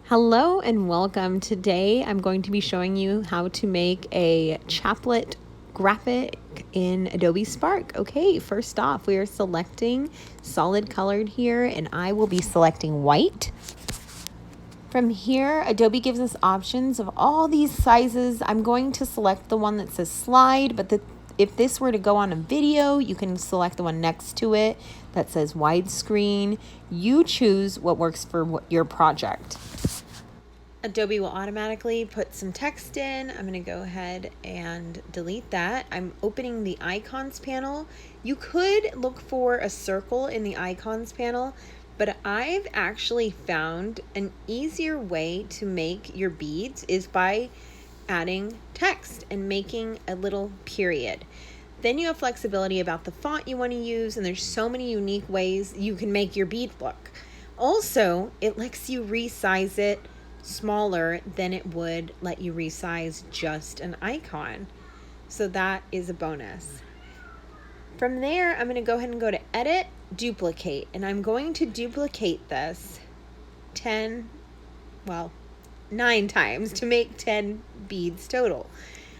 Hello and welcome. Today I'm going to be showing you how to make a chaplet graphic in Adobe Spark. Okay, first off, we are selecting solid colored here, and I will be selecting white. From here, Adobe gives us options of all these sizes. I'm going to select the one that says slide, but if this were to go on a video, you can select the one next to it that says widescreen. You choose what works for your project. Adobe will automatically put some text in. I'm going to go ahead and delete that. I'm opening the icons panel. You could look for a circle in the icons panel, but I've actually found an easier way to make your beads is by adding text and making a little period. Then you have flexibility about the font you want to use, and there's so many unique ways you can make your bead look. Also, it lets you resize it smaller than it would let you resize just an icon. So that is a bonus. From there, I'm going to go ahead and go to Edit, Duplicate, and I'm going to duplicate this 9 times to make 10 beads total.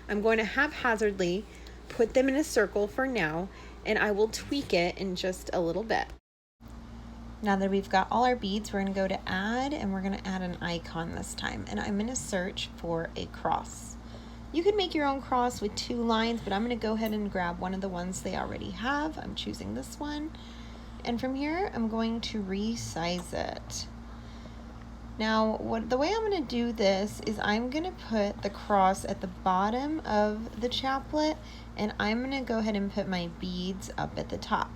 I'm going to haphazardly put them in a circle for now, and I will tweak it in just a little bit. Now that we've got all our beads, we're going to go to add, and we're going to add an icon this time, and I'm going to search for a cross. You could make your own cross with 2 lines, but I'm going to go ahead and grab one of the ones they already have. I'm choosing this one, and from here I'm going to resize it. Now the way I'm going to do this is I'm going to put the cross at the bottom of the chaplet, and I'm going to go ahead and put my beads up at the top.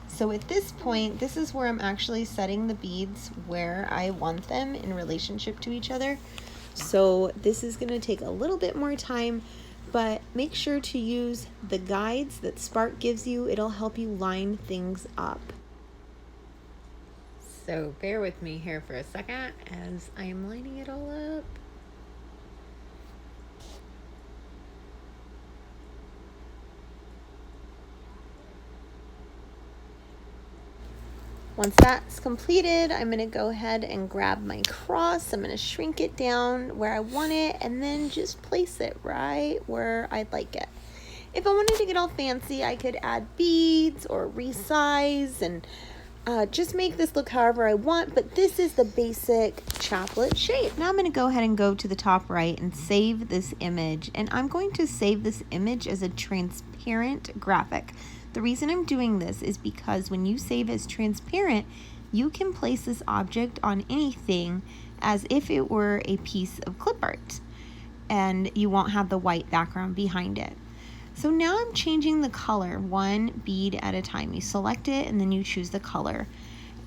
So at this point, this is where I'm actually setting the beads where I want them in relationship to each other. So this is going to take a little bit more time, but make sure to use the guides that Spark gives you. It'll help you line things up. So bear with me here for a second as I am lining it all up. Once that's completed, I'm going to go ahead and grab my cross. I'm going to shrink it down where I want it and then just place it right where I'd like it. If I wanted to get all fancy, I could add beads or resize and just make this look however I want, but this is the basic chaplet shape. Now I'm going to go ahead and go to the top right and save this image, and I'm going to save this image as a transparent graphic. The reason I'm doing this is because when you save as transparent, you can place this object on anything as if it were a piece of clip art, and you won't have the white background behind it. So now I'm changing the color one bead at a time. You select it and then you choose the color.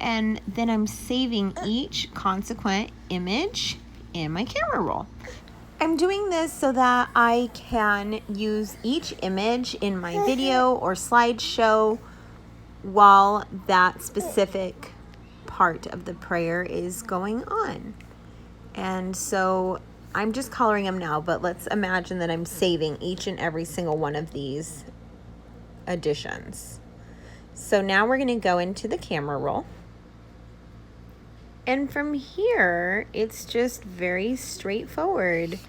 And then I'm saving each consequent image in my camera roll. I'm doing this so that I can use each image in my video or slideshow while that specific part of the prayer is going on. And so I'm just coloring them now, but let's imagine that I'm saving each and every single one of these additions. So now we're going to go into the camera roll. And from here, it's just very straightforward.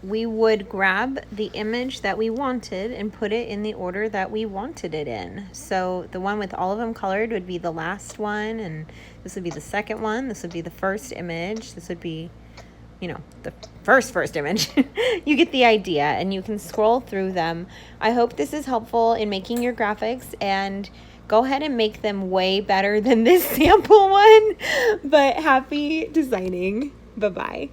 We would grab the image that we wanted and put it in the order that we wanted it in. So the one with all of them colored would be the last one, and this would be the second one. This would be the first image. This would be, the first image. You get the idea, and you can scroll through them. I hope this is helpful in making your graphics, and go ahead and make them way better than this sample one. But happy designing. Bye-bye.